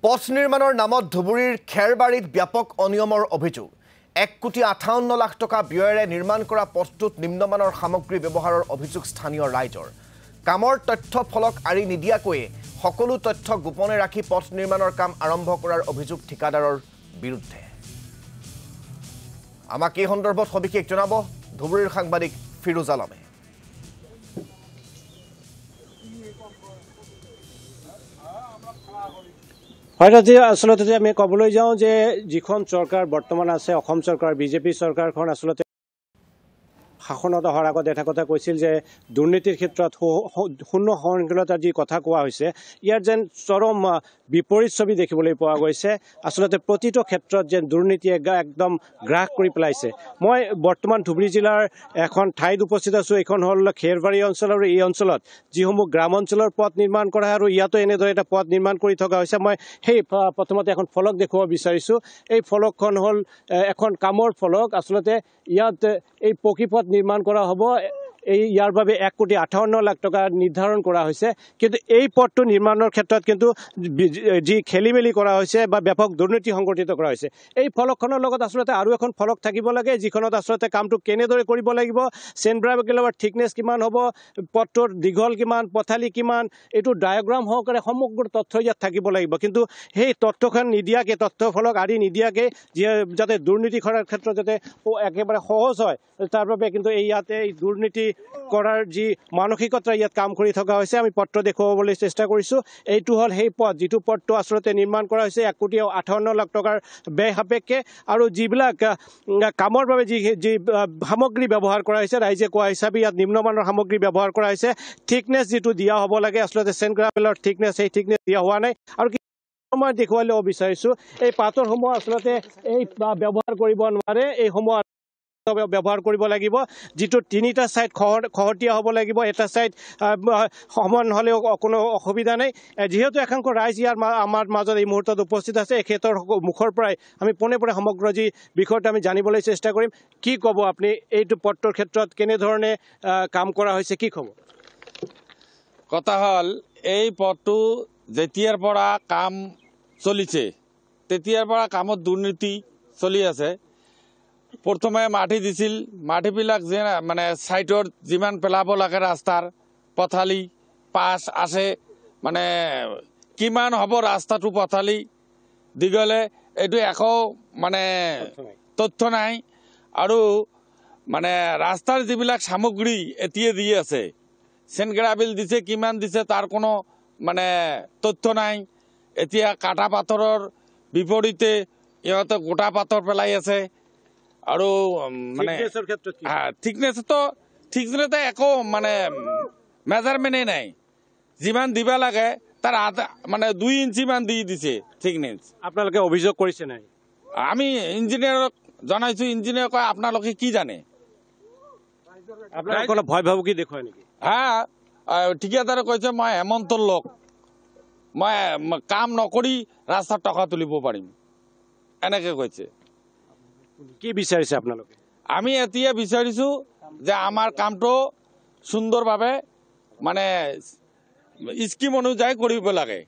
পথ নিৰ্মাণৰ নামত ধুবুৰীৰ খেৰবাৰীত ব্যাপক অনিয়মৰ অভিযোগ 1,58 লাখ টকা ব্যয়েৰে নিৰ্মাণ কৰা পথটোত নিম্নমানৰ সামগ্ৰী ব্যৱহাৰৰ অভিযোগ স্থানীয় ৰাইজৰ কামৰ তথ্য ফলক আৰি নিদিয়াকৈ সকলো তথ্য গোপনে ৰাখি পথ নিৰ্মাণৰ কাম আৰম্ভ কৰাৰ অভিযোগ ঠিকাদাৰৰ বিৰুদ্ধে আমাক এই সন্দৰ্ভত সবিশেষ জনাব ধুবুৰীৰ সাংবাদিক ফিৰোজ আলমে হয়তো আসলে আমি কবলৈ যাওঁ যে যিখন চৰকাৰ বৰ্তমান আছে অসম চৰকাৰ বিজেপি চৰকাৰখন আসলে শাসনত অহাৰ আগত এটা কথা কৈছিল যে দুৰ্নীতিৰ ক্ষেত্ৰত শূন্য সহনশীলতাৰ যি কথা কোৱা হৈছে ইয়াৰ যেন চৰম বিপৰীত ছবি দেখিবলৈ পোৱা গৈছে আসলে প্ৰতিটো ক্ষেত্ৰত যেন দুৰ্নীতিয়ে একদম গ্ৰাস কৰি পেলাইছে মই বৰ্তমান ধুবুৰী জিলাৰ এখন ঠাইত উপস্থিত আছো এখন হল খেৰবাৰী অঞ্চল আৰু এই অঞ্চলত যিসমূহ গ্ৰাম অঞ্চলৰ পথ নিৰ্মাণ কৰা আৰু ইয়াতো এনেদৰে এটা পথ নিৰ্মাণ কৰি থকা হৈছে মই সেই প্ৰথমতে এখন ফলক দেখুৱাব বিচাৰিছো এই ফলকখন হল এখন কামৰ ফলক আসলে ইয়াত এই পকী পথ নিৰ্মাণ কৰা হ'ব এই ইয়াৰ বাবে 1,58 লাখ টকা নিৰ্ধাৰণ কৰা হৈছে কিন্তু এই পথটো নিৰ্মাণৰ ক্ষেত্ৰত কিন্তু যি খেলিমেলি কৰা হৈছে বা ব্যাপক দুৰ্নীতি সংঘটিত কৰা হৈছে এই ফলকখনৰ লগত আসলে আৰু এখন ফলক থাকিব লাগে যিখনত আসলে কামটো কেনেদৰে কৰিব লাগিব চেনব্ৰাগেলৰ থিকনেস কিমান হ'ব পথটোৰ দীঘল কিমান পথালি কিমান এইটো ডায়াগ্ৰাম সহকাৰে সমগ্ৰ তথ্য ইয়াত থাকিব লাগিব কিন্তু সেই তথ্যখন নিদিয়াকে তথ্য ফলক আদি নিদিয়াকে যাতে দুৰ্নীতি কৰাৰ ক্ষেত্ৰত যাতে একেবাৰে সহজ হয় তাৰ বাবে কিন্তু এই ইয়াতে এই দুৰ্নীতি কৰাৰ যি মানসিকতা ইয়াত কাম কৰি থকা হৈছে আমি পত্ৰ দেখুৱাবলৈ চেষ্টা কৰিছো এইটো হল সেই পথ যিটো পথটো আসলে নিৰ্মাণ কৰা হৈছে 1,58 লাখ টকাৰ ব্যয় সাপেক্ষে আৰু যিবিলাক কামৰ বাবে যি সামগ্ৰী ব্যৱহাৰ কৰা হৈছে ৰাইজে কোৱা হিচাপে ইয়াত নিম্নমানৰ সামগ্ৰী ব্যৱহাৰ কৰা হৈছে থিকনেস যিটো দিয়া হ'ব লাগে আসলে চেনগ্ৰাবেলৰ থিকনেস সেই থিকনেস দিয়া হোৱা নাই আৰু মই দেখুৱাবলৈ বিচাৰিছো এই পাথৰসমূহ আসলে এই ব্যৱহাৰ কৰিব নোৱাৰে এই সমূহ ব্যৱহাৰ কৰিব লাগিব যেটো তিনিটা সাইড খহটিয়া হ'ব লাগিব এটা সাইড সমান হলেও কোনো অসুবিধা নাই যেহেতু একাংশ ৰাইজ ইয়াৰ আমাৰ মাজত এই মুহূৰ্তত উপস্থিত আছে এই ক্ষেত্ৰৰ মুখৰ পৰাই আমি পোনে সমগ্ৰ যি বিষয়টো আমি জানিবলৈ চেষ্টা কৰিম কি ক'ব আপুনি এইটো পত্ৰৰ ক্ষেত্ৰত কেনে ধৰণে কাম কৰা হৈছে কি ক'ব কথা হল এই পথটো যেতিয়াৰ পৰা কাম চলিছে তেতিয়াৰ পৰা কামত দুৰ্নীতি চলি আছে প্ৰথমে মাটি দিছিল মাটিবিলাক যে মানে সাইটৰ যিমান পেলাব লাগে ৰাস্তাৰ পথালি পাছ আছে মানে কিমান হ'ব ৰাস্তাটো পথালি দিগলে এইটো একো মানে তথ্য নাই আৰু মানে ৰাস্তাৰ যিবিলাক সামগ্ৰী এতিয়া দি আছে চেনগ্ৰাবেল দিছে কিমান দিছে তাৰ কোনো মানে তথ্য নাই এতিয়া কাটা পাথৰৰ বিপৰীতে ইহঁতে গোটা পাথৰ পেলাই আছে আৰু মানে থিকনেস একো মানে মেজাৰমেণ্টে নাই যিমান দিবা লাগে তাৰ মানে 2 ইঞ্চি মান দি দিছে থিকনেস আপোনালোকে অভিযোগ কৰিছে নাই আমি ইঞ্জিনিয়াৰক জনাইছো ইঞ্জিনিয়াৰ কয় আপোনালোকে কি জানে আপোনালোকে ভয় ভাবুকি দেখুৱাই নেকি ঠিকাদাৰে কৈছে মই হেমন্তৰ লোক মই কাম নকৰি ৰাস্তাত টকা তুলিব পাৰিম এনেকে কৈছে কি বিচাৰিছে আপোনালোকে আমি এতিয়া বিচাৰিছো যে আমাৰ কামটো সুন্দৰভাৱে মানে স্কিম অনুযায়ী কৰিব লাগে